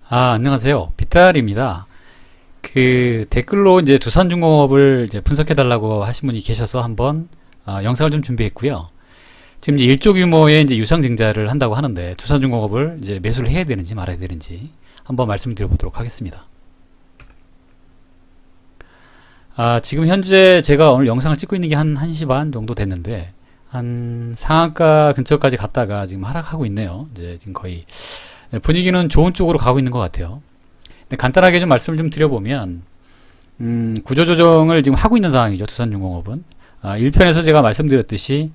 안녕하세요. 빗달입니다. 댓글로 이제 두산중공업을 이제 분석해달라고 하신 분이 계셔서 한번 영상을 좀 준비했고요. 지금 이제 1조 규모의 이제 유상증자를 한다고 하는데 두산중공업을 이제 매수를 해야 되는지 말아야 되는지 한번 말씀드려보도록 하겠습니다. 지금 현재 제가 오늘 영상을 찍고 있는 게 한 1시 반 정도 됐는데 한 상한가 근처까지 갔다가 지금 하락하고 있네요. 이제 지금 거의 분위기는 좋은 쪽으로 가고 있는 것 같아요. 근데 간단하게 좀 말씀을 좀 드려보면 구조조정을 지금 하고 있는 상황이죠. 두산중공업은 1편에서 제가 말씀드렸듯이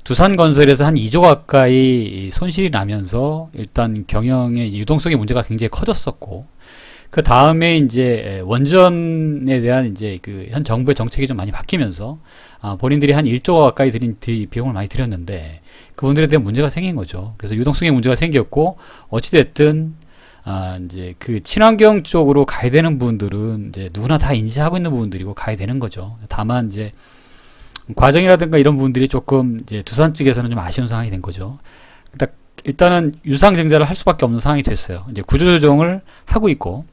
두산건설에서 한 2조 가까이 손실이 나면서 일단 경영의 유동성의 문제가 굉장히 커졌었고, 그 다음에 이제 원전에 대한 이제 현 정부의 정책이 좀 많이 바뀌면서 본인들이 한 1조 가까이 들인 비용을 많이 들였는데 그분들에 대한 문제가 생긴 거죠. 그래서 유동성의 문제가 생겼고, 어찌됐든 이제 친환경 쪽으로 가야 되는 분들은 이제 누구나 다 인지하고 있는 부분들이고 가야 되는 거죠. 다만 이제 과정이라든가 이런 부분들이 조금 이제 두산 측에서는 좀 아쉬운 상황이 된 거죠. 일단은 유상증자를 할 수밖에 없는 상황이 됐어요. 이제 구조조정을 하고 있고,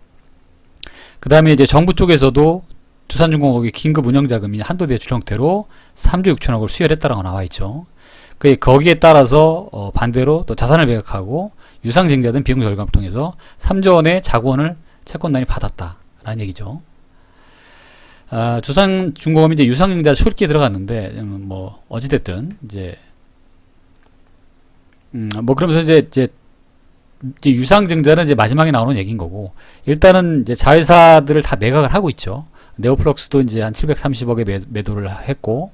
그 다음에 이제 정부 쪽에서도 두산중공업이 긴급 운영자금이 한도대출 형태로 3조 6천억을 수혈했다라고 나와 있죠. 거기에 따라서 반대로 또 자산을 매각하고 유상증자든 비용 절감을 통해서 3조 원의 자구원을 채권단이 받았다라는 얘기죠. 두산중공업이 이제 유상증자 초기에 들어갔는데 뭐 어찌됐든 이제 그러면서 이제 유상증자는 이제 마지막에 나오는 얘기인 거고, 일단은 이제 자회사들을 다 매각을 하고 있죠. 네오플럭스도 이제 한 730억에 매도를 했고,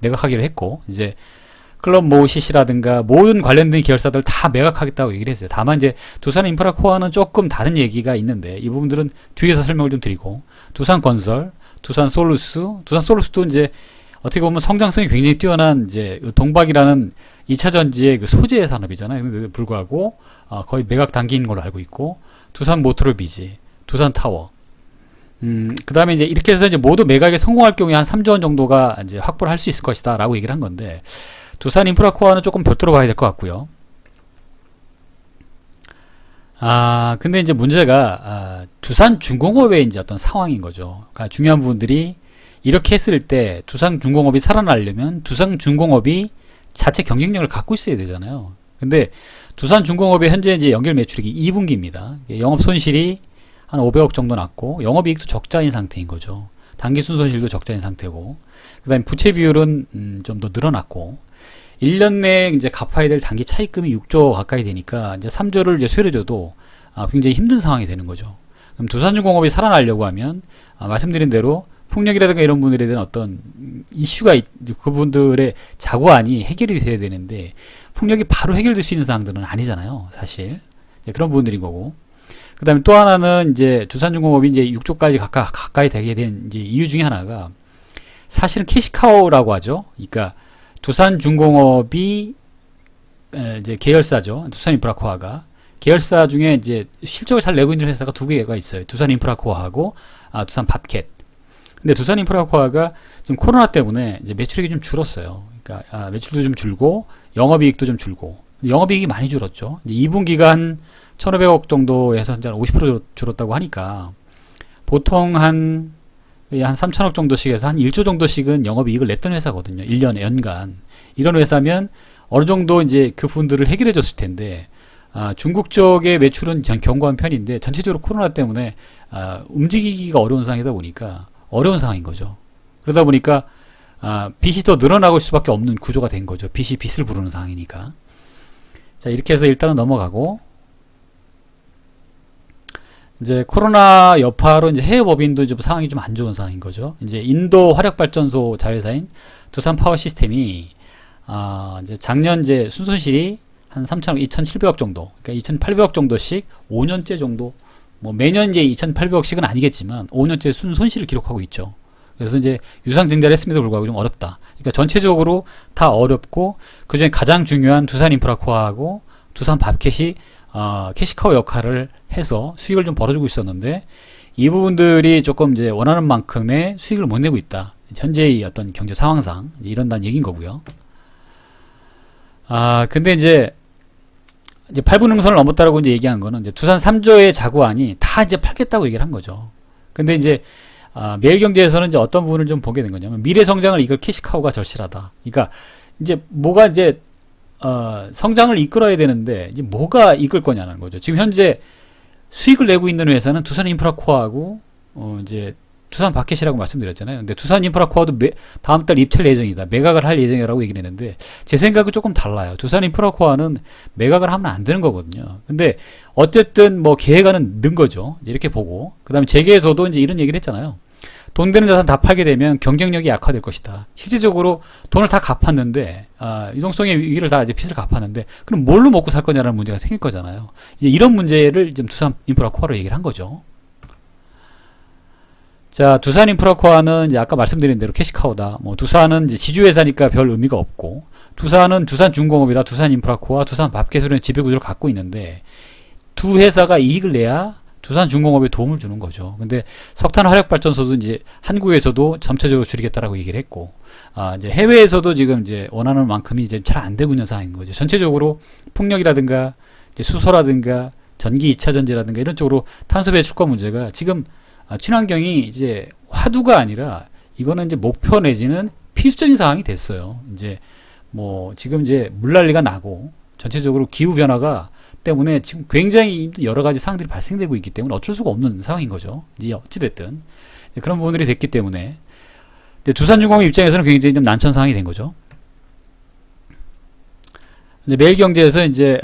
매각하기로 했고, 이제 클럽모시시라든가 모든 관련된 계열사들 다 매각하겠다고 얘기를 했어요. 다만 이제 두산인프라코어는 조금 다른 얘기가 있는데 이 부분들은 뒤에서 설명을 좀 드리고, 두산건설, 두산솔루스도 이제 어떻게 보면 성장성이 굉장히 뛰어난 이제 동박이라는 2차 전지의 소재 산업이잖아요. 근데 불구하고 거의 매각 단계인 걸로 알고 있고, 두산모터르비지, 두산타워. 그 다음에 이제 이렇게 해서 이제 모두 매각에 성공할 경우에 한 3조 원 정도가 이제 확보를 할 수 있을 것이다 라고 얘기를 한 건데, 두산인프라코어는 조금 별도로 봐야 될 것 같고요. 근데 이제 문제가 두산중공업의 이제 어떤 상황인 거죠. 그러니까 중요한 부분들이 이렇게 했을 때 두산중공업이 살아나려면 두산중공업이 자체 경쟁력을 갖고 있어야 되잖아요. 근데 두산중공업의 현재 이제 연결 매출액이 2분기입니다. 영업 손실이 한 500억 정도 났고 영업이익도 적자인 상태인 거죠. 단기 순손실도 적자인 상태고, 그다음에 부채 비율은 좀 더 늘어났고, 1년 내에 이제 갚아야 될 단기 차입금이 6조 가까이 되니까 이제 3조를 이제 수혈해줘도 굉장히 힘든 상황이 되는 거죠. 그럼 두산중공업이 살아나려고 하면 말씀드린 대로 풍력이라든가 이런 분들에 대한 어떤 이슈가 그분들의 자구안이 해결이 돼야 되는데, 풍력이 바로 해결될 수 있는 사항들은 아니잖아요, 사실. 그런 부분들인 거고. 그 다음에 또 하나는 이제 두산중공업이 이제 6조까지 가까이 되게 된 이제 이유 중에 하나가 사실은 캐시카우라고 하죠. 그러니까 두산중공업이 이제 계열사죠. 두산인프라코어가 계열사 중에 이제 실적을 잘 내고 있는 회사가 두 개가 있어요. 두산인프라코어하고 두산밥켓. 근데 두산인프라코어가 지금 코로나 때문에 이제 매출액이 좀 줄었어요. 그러니까 매출도 좀 줄고 영업이익도 좀 줄고, 영업이익이 많이 줄었죠. 이제 2분기가 한 1,500억 정도에서 이제 50% 줄었다고 하니까 보통 한 3천억 정도씩 해서 한 1조 정도씩은 영업이익을 냈던 회사거든요. 1년에 연간. 이런 회사면 어느 정도 이제 그 부분들을 해결해 줬을 텐데, 중국 쪽의 매출은 견고한 편인데 전체적으로 코로나 때문에 움직이기가 어려운 상황이다 보니까 어려운 상황인 거죠. 그러다 보니까 빚이 더 늘어나고 있을 수밖에 없는 구조가 된 거죠. 빚이 빚을 부르는 상황이니까. 자, 이렇게 해서 일단은 넘어가고, 이제 코로나 여파로 이제 해외 법인도 좀 상황이 좀 안 좋은 상황인 거죠. 이제 인도 화력발전소 자회사인 두산파워시스템이 이제 작년 이제 순손실이 한 3천억, 2,700억 정도, 그러니까 2,800억 정도씩 5년째 정도, 뭐 매년 이제 2,800억씩은 아니겠지만 5년째 순손실을 기록하고 있죠. 그래서 이제 유상증자를 했음에도 불구하고 좀 어렵다. 그러니까 전체적으로 다 어렵고, 그중에 가장 중요한 두산인프라코어하고 두산밥켓이 캐시카우 역할을 해서 수익을 좀 벌어주고 있었는데, 이 부분들이 조금 이제 원하는 만큼의 수익을 못 내고 있다. 현재의 어떤 경제 상황상 이런다는 얘기인 거고요. 근데 이제 이제 8분 능선을 넘었다라고 이제 얘기한 거는 이제 두산 3조의 자구안이 다 이제 팔겠다고 얘기를 한 거죠. 근데 이제 매일경제에서는 이제 어떤 부분을 좀 보게 된 거냐면 미래 성장을 이끌 캐시카우가 절실하다. 그러니까 이제 뭐가 이제 성장을 이끌어야 되는데 이제 뭐가 이끌 거냐는 거죠. 지금 현재 수익을 내고 있는 회사는 두산 인프라코어하고 이제 두산 바켓이라고 말씀드렸잖아요. 근데 두산 인프라코어도 다음 달 입찰 예정이다. 매각을 할 예정이라고 얘기를 했는데 제 생각은 조금 달라요. 두산 인프라코어는 매각을 하면 안 되는 거거든요. 근데 어쨌든 뭐 계획안은 는 거죠. 이렇게 보고 그다음에 재계에서도 이제 이런 얘기를 했잖아요. 돈 되는 자산 다 팔게 되면 경쟁력이 약화될 것이다. 실질적으로 돈을 다 갚았는데 유동성의 위기를 다 이제 빚을 갚았는데 그럼 뭘로 먹고 살 거냐라는 문제가 생길 거잖아요. 이제 이런 문제를 지금 두산 인프라코어로 얘기를 한 거죠. 자, 두산 인프라코어는 이제 아까 말씀드린 대로 캐시카우다. 뭐 두산은 이제 지주회사니까 별 의미가 없고 두산은 두산중공업이라 두산 인프라코어와 두산 밥개수라는 지배구조를 갖고 있는데 두 회사가 이익을 내야 두산중공업에 도움을 주는 거죠. 근데 석탄 화력발전소도 이제 한국에서도 점차적으로 줄이겠다라고 얘기를 했고, 이제 해외에서도 지금 이제 원하는 만큼이 이제 잘 안 되고 있는 상황인 거죠. 전체적으로 풍력이라든가 이제 수소라든가 전기 2차 전지라든가 이런 쪽으로 탄소 배출권 문제가 지금 친환경이 이제 화두가 아니라 이거는 이제 목표 내지는 필수적인 상황이 됐어요. 이제 뭐 지금 이제 물난리가 나고 전체적으로 기후 변화가 때문에 지금 굉장히 여러 가지 상황들이 발생되고 있기 때문에 어쩔 수가 없는 상황인 거죠. 이제 어찌됐든 그런 부분들이 됐기 때문에 두산중공업 입장에서는 굉장히 좀 난처한 상황이 된 거죠. 매일경제에서 이제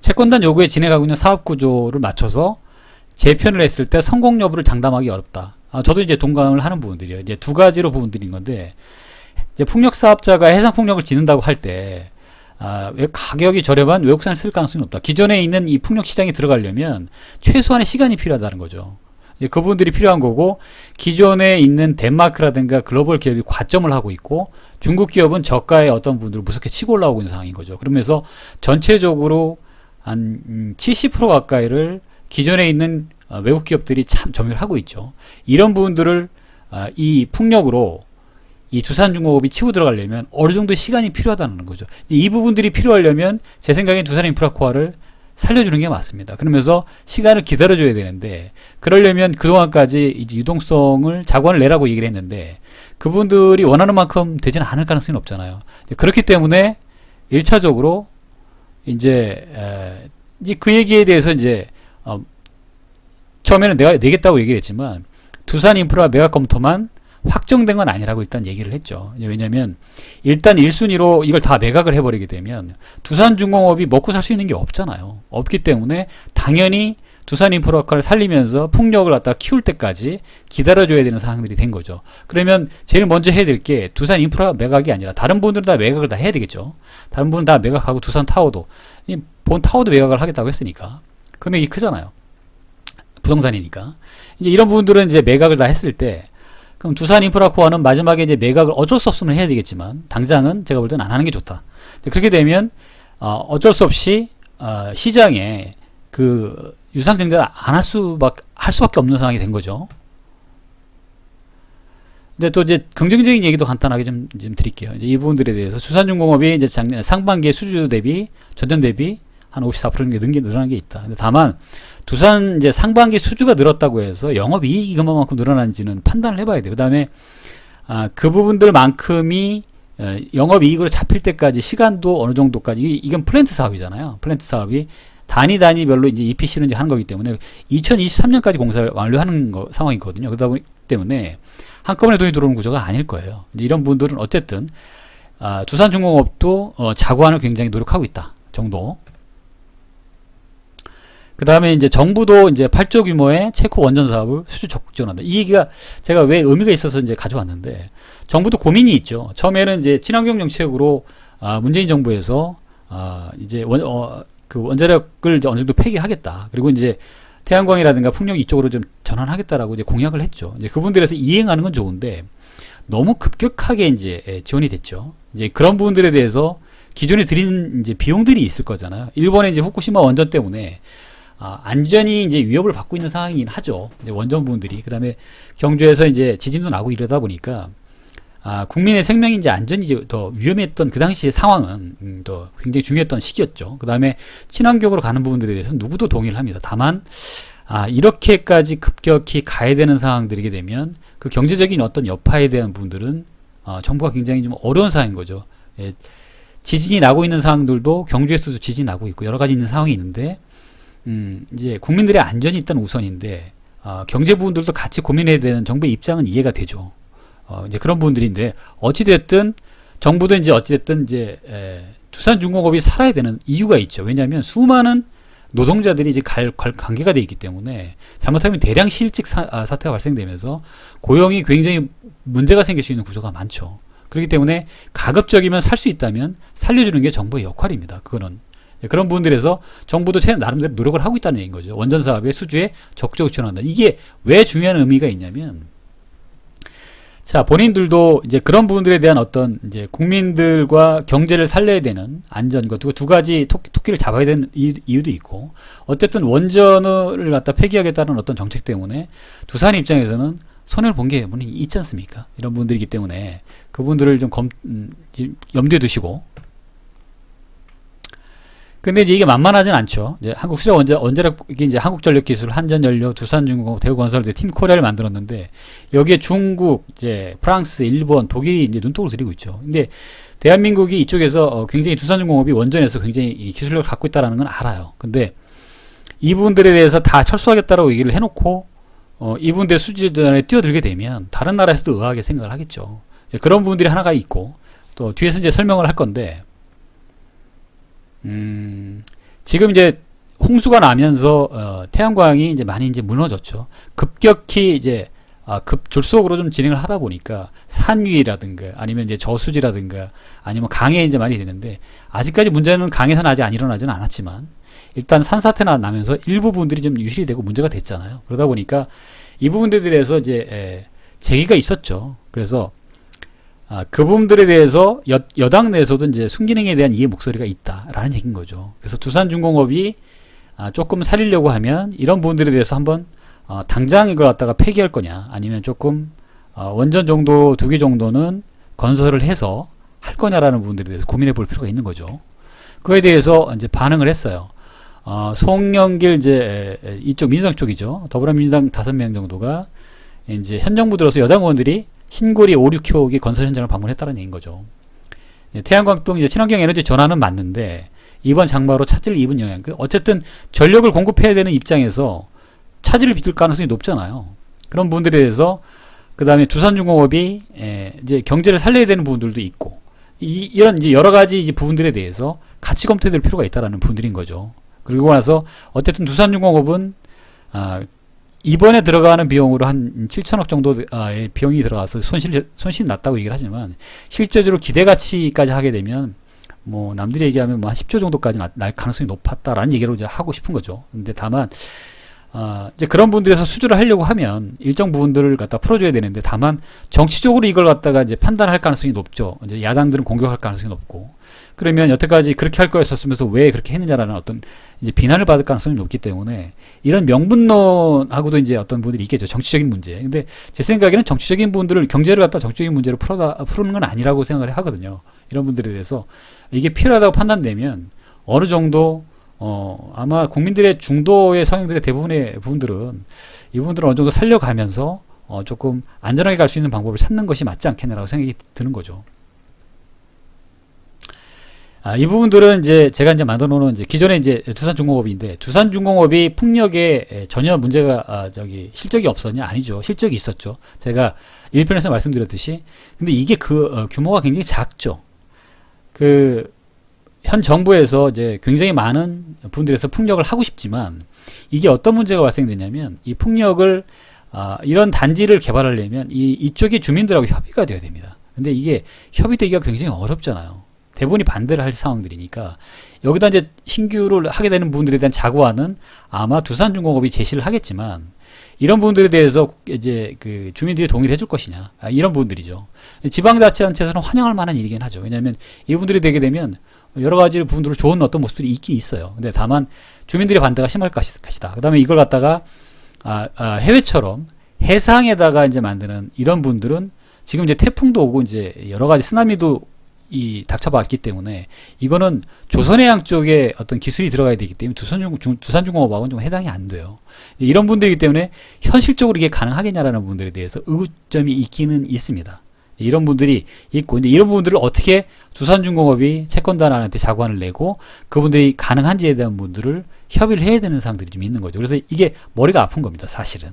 채권단 요구에 진행하고 있는 사업 구조를 맞춰서 재편을 했을 때 성공 여부를 장담하기 어렵다. 저도 이제 동감을 하는 부분들이에요. 이제 두 가지로 부분들인 건데, 이제 풍력 사업자가 해상 풍력을 짓는다고 할 때, 왜 가격이 저렴한 외국산을 쓸 가능성이 없다. 기존에 있는 이 풍력 시장에 들어가려면 최소한의 시간이 필요하다는 거죠. 그 부분들이 필요한 거고, 기존에 있는 덴마크라든가 글로벌 기업이 과점을 하고 있고, 중국 기업은 저가의 어떤 부분들을 무섭게 치고 올라오고 있는 상황인 거죠. 그러면서 전체적으로 한 70% 가까이를 기존에 있는 외국 기업들이 참 점유를 하고 있죠. 이런 부분들을 이 풍력으로 이 두산중공업이 치고 들어가려면 어느 정도의 시간이 필요하다는 거죠. 이 부분들이 필요하려면 제 생각엔 두산인프라코어를 살려주는 게 맞습니다. 그러면서 시간을 기다려줘야 되는데 그러려면 그동안까지 이제 유동성을 자구안을 내라고 얘기를 했는데 그분들이 원하는 만큼 되지는 않을 가능성이 없잖아요. 그렇기 때문에 1차적으로 이제 그 얘기에 대해서 이제 처음에는 내가 내겠다고 얘기를 했지만 두산 인프라 매각 검토만 확정된 건 아니라고 일단 얘기를 했죠. 왜냐면 일단 1순위로 이걸 다 매각을 해버리게 되면 두산중공업이 먹고 살 수 있는 게 없잖아요. 없기 때문에 당연히 두산 인프라를 살리면서 풍력을 갖다 키울 때까지 기다려줘야 되는 상황들이 된 거죠. 그러면 제일 먼저 해야 될 게 두산 인프라 매각이 아니라 다른 분들은 다 매각을 다 해야 되겠죠. 다른 분은 다 매각하고 두산 타워도 본 타워도 매각을 하겠다고 했으니까 금액이 크잖아요. 부동산이니까. 이제 이런 부분들은 이제 매각을 다 했을 때, 그럼 두산인프라코어는 마지막에 이제 매각을 어쩔 수 없으면 해야 되겠지만, 당장은 제가 볼 때는 안 하는 게 좋다. 그렇게 되면, 어쩔 수 없이, 시장에 그 유상증자를 안 할 수밖에 없는 상황이 된 거죠. 근데 또 이제 긍정적인 얘기도 간단하게 좀 드릴게요. 이제 이 부분들에 대해서 두산중공업이 이제 작년 상반기에 수주 대비, 전년 대비 한 54% 늘어난 게 있다. 근데 다만, 두산 이제 상반기 수주가 늘었다고 해서 영업이익이 그만큼 늘어난지는 판단을 해봐야 돼요. 그 다음에 그 부분들만큼이 영업이익으로 잡힐 때까지 시간도 어느 정도까지 이건 플랜트 사업이잖아요. 플랜트 사업이 단위별로 이제 EPC를 이제 하는 거기 때문에 2023년까지 공사를 완료하는 상황이거든요. 그러다 보기 때문에 한꺼번에 돈이 들어오는 구조가 아닐 거예요. 이런 분들은 어쨌든 두산중공업도 자구안을 굉장히 노력하고 있다 정도. 그 다음에 이제 정부도 이제 8조 규모의 체코 원전 사업을 수주 적극 지원한다. 이 얘기가 제가 왜 의미가 있어서 이제 가져왔는데, 정부도 고민이 있죠. 처음에는 이제 친환경 정책으로, 문재인 정부에서, 이제 그 원자력을 이제 어느 정도 폐기하겠다. 그리고 이제 태양광이라든가 풍력 이쪽으로 좀 전환하겠다라고 이제 공약을 했죠. 이제 그분들에서 이행하는 건 좋은데, 너무 급격하게 이제 지원이 됐죠. 이제 그런 부분들에 대해서 기존에 들인 이제 비용들이 있을 거잖아요. 일본의 이제 후쿠시마 원전 때문에, 안전이 이제 위협을 받고 있는 상황이긴 하죠. 이제 원전 부분들이. 그 다음에 경주에서 이제 지진도 나고 이러다 보니까, 국민의 생명인지 안전인지 더 위험했던 그 당시의 상황은 더 굉장히 중요했던 시기였죠. 그 다음에 친환경으로 가는 부분들에 대해서 누구도 동의를 합니다. 다만 이렇게까지 급격히 가야 되는 상황들이게 되면 그 경제적인 어떤 여파에 대한 부분들은 정부가 굉장히 좀 어려운 상황인 거죠. 예, 지진이 나고 있는 상황들도 경주에서도 지진이 나고 있고 여러 가지 있는 상황이 있는데 이제 국민들의 안전이 일단 우선인데 경제 부분들도 같이 고민해야 되는 정부의 입장은 이해가 되죠. 이제 그런 부분들인데 어찌됐든 정부도 이제 어찌됐든 이제 두산중공업이 살아야 되는 이유가 있죠. 왜냐하면 수많은 노동자들이 이제 관계가 돼 있기 때문에 잘못하면 대량 실직 사태가 발생되면서 고용이 굉장히 문제가 생길 수 있는 구조가 많죠. 그렇기 때문에 가급적이면 살 수 있다면 살려주는 게 정부의 역할입니다. 그거는 그런 부분들에서 정부도 나름대로 노력을 하고 있다는 얘기인 거죠. 원전 사업의 수주에 적극적으로 지원한다. 이게 왜 중요한 의미가 있냐면 자, 본인들도 이제 그런 부분들에 대한 어떤 이제 국민들과 경제를 살려야 되는 안전과 두 가지 토끼를 잡아야 되는 이유도 있고, 어쨌든 원전을 갖다 폐기하겠다는 어떤 정책 때문에 두산 입장에서는 손해를 본 게 있지 않습니까? 이런 분들이기 때문에 그분들을 좀 염두에 두시고. 근데 이제 이게 만만하진 않죠. 이제 한국 수력 원자력 이게 이제 한국전력기술, 한전연료, 두산중공업, 대우건설 팀 코리아를 만들었는데 여기에 중국, 이제 프랑스, 일본, 독일이 이제 눈독을 들이고 있죠. 근데 대한민국이 이쪽에서 굉장히 두산중공업이 원전에서 굉장히 이 기술력을 갖고 있다라는 건 알아요. 근데 이 부분들에 대해서 다 철수하겠다라고 얘기를 해놓고 이분들 수주전에 뛰어들게 되면 다른 나라에서도 의아하게 생각을 하겠죠. 이제 그런 부분들이 하나가 있고 또 뒤에서 이제 설명을 할 건데. 지금 이제 홍수가 나면서 태양광이 이제 많이 이제 무너졌죠. 급격히 이제 급졸속으로 좀 진행을 하다 보니까 산 위라든가 아니면 이제 저수지라든가 아니면 강에 이제 많이 되는데 아직까지 문제는 강에서는 아직 안 일어나지는 않았지만 일단 산사태나 나면서 일부 부분들이 좀 유실이 되고 문제가 됐잖아요. 그러다 보니까 이 부분들에 대해서 이제 제기가 있었죠. 그래서 그 부분들에 대해서 여당 내에서도 이제 순기능에 대한 이해 목소리가 있다라는 얘기인 거죠. 그래서 두산중공업이 조금 살리려고 하면 이런 부분들에 대해서 한번 당장 이걸 갖다가 폐기할 거냐, 아니면 조금 원전 정도 2개 정도는 건설을 해서 할 거냐라는 부분들에 대해서 고민해 볼 필요가 있는 거죠. 그거에 대해서 이제 반응을 했어요. 송영길 이제 이쪽 민주당 쪽이죠. 더불어민주당 5명 정도가 이제 현 정부 들어서 여당 의원들이 신고리 5, 6호기 건설 현장을 방문했다는 얘기인 거죠. 태양광동 이제 친환경 에너지 전환은 맞는데 이번 장마로 차질을 입은 영향. 어쨌든 전력을 공급해야 되는 입장에서 차질을 빚을 가능성이 높잖아요. 그런 부분들에 대해서 그 다음에 두산중공업이 이제 경제를 살려야 되는 부분들도 있고 이런 이제 여러 가지 이제 부분들에 대해서 같이 검토될 필요가 있다라는 부분들인 거죠. 그리고 나서 어쨌든 두산중공업은 이번에 들어가는 비용으로 한 7천억 정도의 비용이 들어가서 손실이 났다고 얘기를 하지만 실제적으로 기대가치까지 하게 되면 뭐 남들이 얘기하면 뭐 한 10조 정도까지 날 가능성이 높았다라는 얘기를 이제 하고 싶은 거죠. 근데 다만 이제 그런 부분들에서 수주를 하려고 하면 일정 부분들을 갖다 풀어줘야 되는데 다만 정치적으로 이걸 갖다가 이제 판단할 가능성이 높죠. 이제 야당들은 공격할 가능성이 높고 그러면 여태까지 그렇게 할 거였었으면서 왜 그렇게 했느냐라는 어떤 이제 비난을 받을 가능성이 높기 때문에 이런 명분론하고도 이제 어떤 부분들이 있겠죠. 정치적인 문제. 근데 제 생각에는 정치적인 부분들을 경제를 갖다 정치적인 문제로 푸는 건 아니라고 생각을 하거든요. 이런 분들에 대해서 이게 필요하다고 판단되면 어느 정도 아마 국민들의 중도의 성향들의 대부분의 부분들은 이 부분들을 어느 정도 살려가면서 조금 안전하게 갈 수 있는 방법을 찾는 것이 맞지 않겠냐라고 생각이 드는 거죠. 이 부분들은 이제 제가 이제 만들어 놓은 이제 기존의 이제 두산중공업인데 두산중공업이 풍력에 전혀 문제가 실적이 없었냐? 아니죠. 실적이 있었죠. 제가 1편에서 말씀드렸듯이. 근데 이게 규모가 굉장히 작죠. 현 정부에서 이제 굉장히 많은 분들에서 풍력을 하고 싶지만 이게 어떤 문제가 발생되냐면 이 풍력을 이런 단지를 개발하려면 이쪽의 주민들하고 협의가 돼야 됩니다. 근데 이게 협의되기가 굉장히 어렵잖아요. 대부분이 반대를 할 상황들이니까 여기다 이제 신규를 하게 되는 부분들에 대한 자구안은 아마 두산중공업이 제시를 하겠지만 이런 부분들에 대해서 이제 그 주민들이 동의를 해줄 것이냐 이런 부분들이죠. 지방자치단체에서는 환영할 만한 일이긴 하죠. 왜냐하면 이분들이 되게 되면 여러 가지 부분들로 좋은 어떤 모습들이 있긴 있어요. 근데 다만 주민들의 반대가 심할 것이다. 그 다음에 이걸 갖다가 해외처럼 해상에다가 이제 만드는 이런 분들은 지금 이제 태풍도 오고 이제 여러 가지 쓰나미도 닥쳐봤기 때문에 이거는 조선해양 쪽에 어떤 기술이 들어가야 되기 때문에 두산중공업하고는 좀 해당이 안 돼요. 이런 분들이기 때문에 현실적으로 이게 가능하겠냐라는 분들에 대해서 의구점이 있기는 있습니다. 이런 분들이 있고, 근데 이런 분들을 어떻게 두산중공업이 채권단한테 자관을 내고 그분들이 가능한지에 대한 분들을 협의를 해야 되는 상황들이 좀 있는 거죠. 그래서 이게 머리가 아픈 겁니다, 사실은.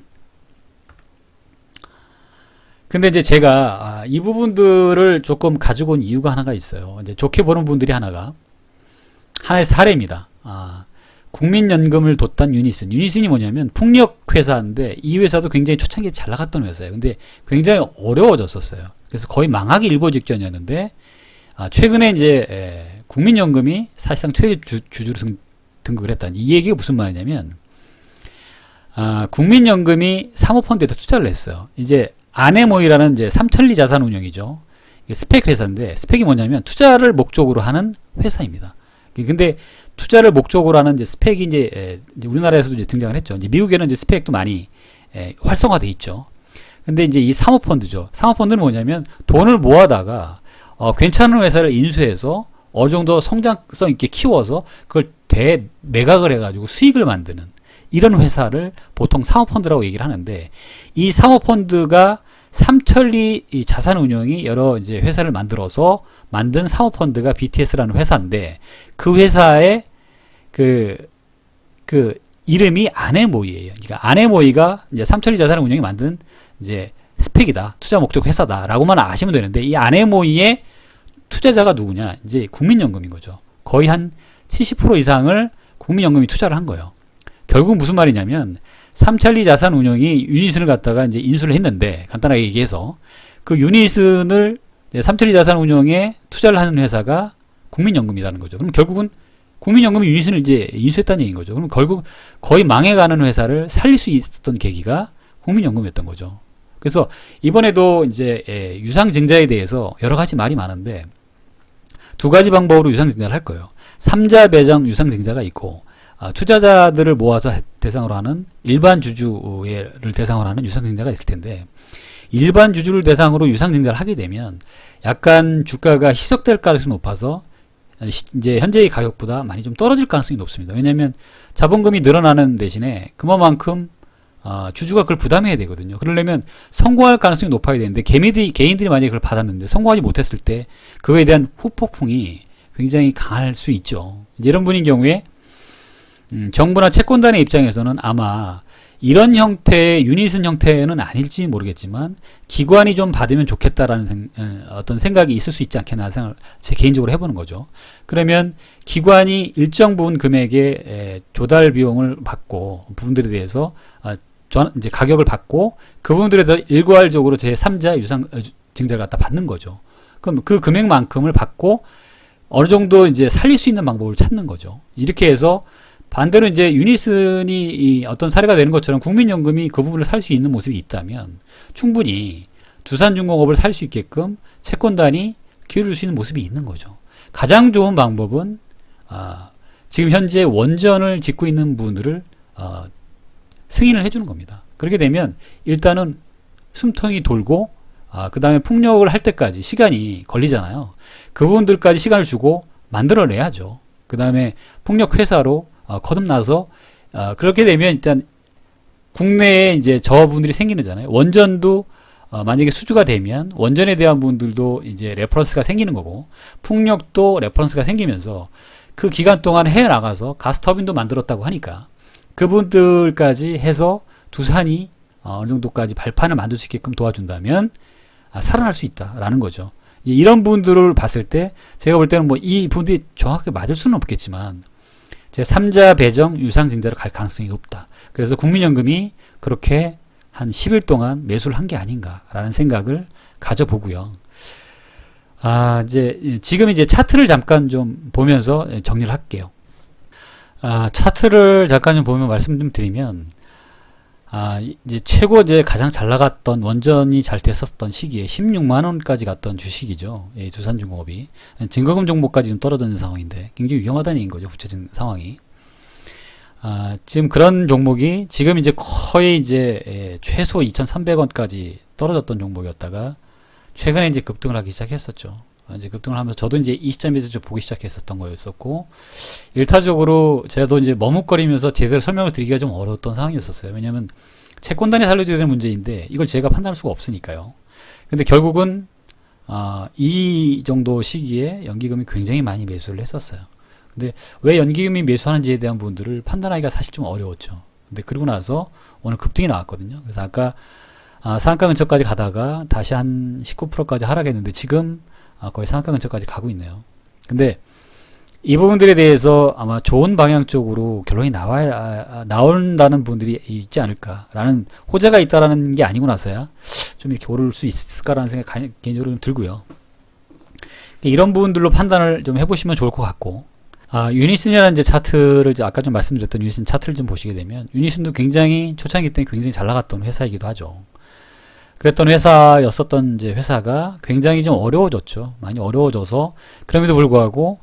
근데 이제 제가 이 부분들을 조금 가지고 온 이유가 하나가 있어요. 이제 좋게 보는 분들이 하나의 사례입니다. 국민연금을 뒀던 유니슨. 유니슨이 뭐냐면 풍력회사인데 이 회사도 굉장히 초창기에 잘 나갔던 회사예요. 근데 굉장히 어려워졌었어요. 그래서 거의 망하기 일보 직전이었는데 최근에 이제 국민연금이 사실상 최대 주주로 등극을 했다는 이 얘기가 무슨 말이냐면 국민연금이 사모펀드에다 투자를 했어요. 이제 아네모이라는 이제 삼천리 자산운용이죠. 스펙 회사인데 스펙이 뭐냐면 투자를 목적으로 하는 회사입니다. 근데 투자를 목적으로 하는 이제 스펙이 이제 우리나라에서도 이제 등장을 했죠. 이제 미국에는 이제 스펙도 많이 활성화돼 있죠. 근데 이제 이 사모펀드죠. 사모펀드는 뭐냐면 돈을 모아다가 괜찮은 회사를 인수해서 어느 정도 성장성 있게 키워서 그걸 대매각을 해가지고 수익을 만드는 이런 회사를 보통 사모펀드라고 얘기를 하는데, 이 사모펀드가 삼천리 이 자산운용이 여러 이제 회사를 만들어서 만든 사모펀드가 BTS라는 회사인데, 그 회사의 그 이름이 아네모이예요. 그러니까 아네모이가 이제 삼천리 자산운용이 만든 이제 스펙이다, 투자 목적 회사다라고만 아시면 되는데, 이 아네모이의 투자자가 누구냐? 이제 국민연금인 거죠. 거의 한 70% 이상을 국민연금이 투자를 한 거예요. 결국 무슨 말이냐면 삼천리 자산운용이 유니슨을 갖다가 이제 인수를 했는데, 간단하게 얘기해서 그 유니슨을 삼천리 자산운용에 투자를 하는 회사가 국민연금이라는 거죠. 그럼 결국은 국민연금이 유니슨을 이제 인수했다는 얘기인 거죠. 그럼 결국 거의 망해가는 회사를 살릴 수 있었던 계기가 국민연금이었던 거죠. 그래서 이번에도 이제 유상증자에 대해서 여러 가지 말이 많은데 두 가지 방법으로 유상증자를 할 거예요. 삼자 배정 유상증자가 있고, 투자자들을 모아서 대상으로 하는 일반 주주를 대상으로 하는 유상증자가 있을 텐데, 일반 주주를 대상으로 유상증자를 하게 되면 약간 주가가 희석될 가능성이 높아서 이제 현재의 가격보다 많이 좀 떨어질 가능성이 높습니다. 왜냐하면 자본금이 늘어나는 대신에 그만큼 주주가 그걸 부담해야 되거든요. 그러려면 성공할 가능성이 높아야 되는데, 개인들이 만약에 그걸 받았는데 성공하지 못했을 때 그거에 대한 후폭풍이 굉장히 강할 수 있죠. 이런 분인 경우에 정부나 채권단의 입장에서는 아마 이런 형태의 유니슨 형태는 아닐지 모르겠지만 기관이 좀 받으면 좋겠다라는 어떤 생각이 있을 수 있지 않겠나 생각을 제 개인적으로 해보는 거죠. 그러면 기관이 일정 부분 금액의 조달 비용을 받고 부분들에 대해서 이제 가격을 받고 그 부분들에 대해서 일괄적으로 제3자 유상 증자를 갖다 받는 거죠. 그럼 그 금액만큼을 받고 어느 정도 이제 살릴 수 있는 방법을 찾는 거죠. 이렇게 해서 반대로 이제 유니슨이 어떤 사례가 되는 것처럼 국민연금이 그 부분을 살 수 있는 모습이 있다면 충분히 두산중공업을 살 수 있게끔 채권단이 기울일 수 있는 모습이 있는 거죠. 가장 좋은 방법은 지금 현재 원전을 짓고 있는 분들을 승인을 해주는 겁니다. 그렇게 되면 일단은 숨통이 돌고 그 다음에 풍력을 할 때까지 시간이 걸리잖아요. 그 부분들까지 시간을 주고 만들어내야죠. 그 다음에 풍력회사로 거듭나서 그렇게 되면 일단 국내에 이제 저분들이 생기는잖아요. 원전도 만약에 수주가 되면 원전에 대한 분들도 이제 레퍼런스가 생기는 거고, 풍력도 레퍼런스가 생기면서 그 기간 동안 해외 나가서 가스터빈도 만들었다고 하니까 그분들까지 해서 두산이 어느 정도까지 발판을 만들 수 있게끔 도와준다면 살아날 수 있다라는 거죠. 이런 분들을 봤을 때 제가 볼 때는 뭐 이 분들이 정확하게 맞을 수는 없겠지만 제3자 배정 유상증자로 갈 가능성이 높다. 그래서 국민연금이 그렇게 한 10일 동안 매수를 한 게 아닌가라는 생각을 가져보고요. 지금 이제 차트를 잠깐 좀 보면서 정리를 할게요. 차트를 잠깐 좀 보면 말씀 좀 드리면, 이제 최고 가장 잘 나갔던 원전이 잘 됐었던 시기에 16만원까지 갔던 주식이죠. 두산중공업이. 증거금 종목까지 좀 떨어지는 상황인데 굉장히 위험하다는 얘기인 거죠. 구체적인 상황이. 지금 그런 종목이 지금 이제 거의 이제 최소 2,300원까지 떨어졌던 종목이었다가 최근에 이제 급등을 하기 시작했었죠. 이제 급등을 하면서 저도 이제 이 시점에서 좀 보기 시작했었던 거였었고, 일타적으로 제가 이제 머뭇거리면서 제대로 설명을 드리기가 좀 어려웠던 상황이었었어요. 왜냐면 채권단이 살려줘야 되는 문제인데 이걸 제가 판단할 수가 없으니까요. 근데 결국은 이 정도 시기에 연기금이 굉장히 많이 매수를 했었어요. 근데 왜 연기금이 매수하는지에 대한 부분들을 판단하기가 사실 좀 어려웠죠. 근데 그러고 나서 오늘 급등이 나왔거든요. 그래서 아까 상한가 근처까지 가다가 다시 한 19%까지 하락했는데 지금 거의 상한가 근처까지 가고 있네요. 근데 이 부분들에 대해서 아마 좋은 방향 쪽으로 결론이 나온다는 분들이 있지 않을까라는 호재가 있다라는 게 아니고 나서야 좀 이렇게 오를 수 있을까라는 생각이 개인적으로 좀 들고요. 이런 부분들로 판단을 좀 해보시면 좋을 것 같고, 유니슨이라는 이제 차트를 아까 좀 말씀드렸던 유니슨 차트를 좀 보시게 되면 유니슨도 굉장히 초창기 때 굉장히 잘 나갔던 회사이기도 하죠. 그랬던 회사였었던 이제 회사가 굉장히 좀 어려워졌죠. 많이 어려워져서 그럼에도 불구하고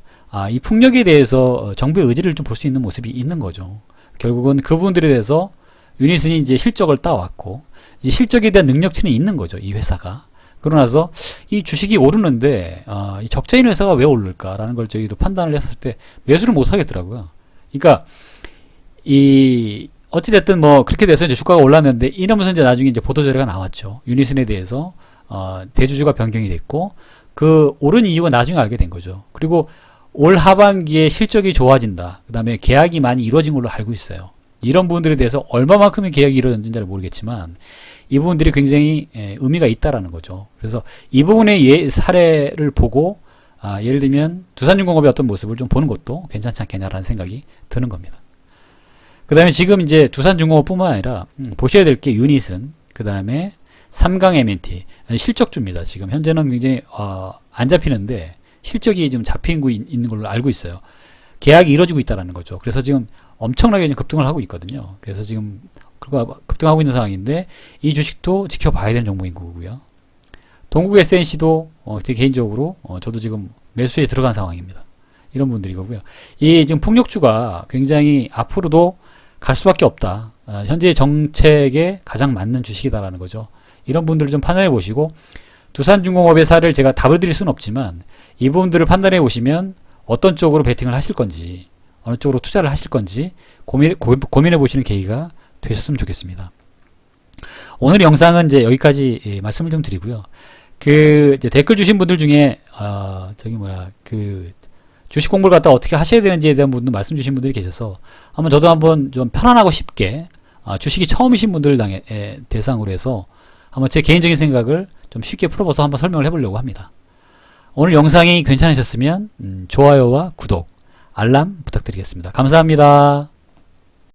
이 풍력에 대해서 정부의 의지를 좀 볼 수 있는 모습이 있는 거죠. 결국은 그 부분들에 대해서 유니슨이 이제 실적을 따왔고 이제 실적에 대한 능력치는 있는 거죠. 이 회사가. 그러고 나서 이 주식이 오르는데 이 적자인 회사가 왜 오를까라는 걸 저희도 판단을 했을 때 매수를 못 하겠더라고요. 그러니까 이 어찌됐든 뭐 그렇게 돼서 이제 주가가 올랐는데 이러면서 이제 나중에 이제 보도 자료가 나왔죠. 유니슨에 대해서 대주주가 변경이 됐고 그 오른 이유가 나중에 알게 된 거죠. 그리고 올 하반기에 실적이 좋아진다. 그 다음에 계약이 많이 이루어진 걸로 알고 있어요. 이런 부분들에 대해서 얼마만큼의 계약이 이루어졌는지는 잘 모르겠지만 이 부분들이 굉장히 의미가 있다라는 거죠. 그래서 이 부분의 사례를 보고 예를 들면 두산중공업의 어떤 모습을 좀 보는 것도 괜찮지 않겠냐라는 생각이 드는 겁니다. 그 다음에 지금 이제 두산중공업뿐만 아니라 보셔야 될 게 유닛은, 그 다음에 삼강 M&T 실적주입니다. 지금 현재는 굉장히 안 잡히는데 실적이 지금 잡히고 있는 걸로 알고 있어요. 계약이 이루어지고 있다는 거죠. 그래서 지금 엄청나게 지금 급등을 하고 있거든요. 그래서 지금 급등하고 있는 상황인데 이 주식도 지켜봐야 되는 종목인 거고요. 동국 SNC도 제 개인적으로 저도 지금 매수에 들어간 상황입니다. 이런 분들이고요. 이 지금 풍력주가 굉장히 앞으로도 갈 수밖에 없다. 현재의 정책에 가장 맞는 주식이다라는 거죠. 이런 분들을 좀 판단해 보시고 두산중공업의 사를 제가 답을 드릴 수는 없지만 이 부분들을 판단해 보시면 어떤 쪽으로 베팅을 하실 건지 어느 쪽으로 투자를 하실 건지 고민해 보시는 계기가 되셨으면 좋겠습니다. 오늘 영상은 이제 여기까지 말씀을 좀 드리고요. 그 이제 댓글 주신 분들 중에 그 주식 공부를 갖다 어떻게 하셔야 되는지에 대한 분도 말씀 주신 분들이 계셔서 한번 저도 한번 좀 편안하고 쉽게 주식이 처음이신 분들 대상으로 해서 한번 제 개인적인 생각을 좀 쉽게 풀어봐서 한번 설명을 해보려고 합니다. 오늘 영상이 괜찮으셨으면 좋아요와 구독, 알람 부탁드리겠습니다. 감사합니다.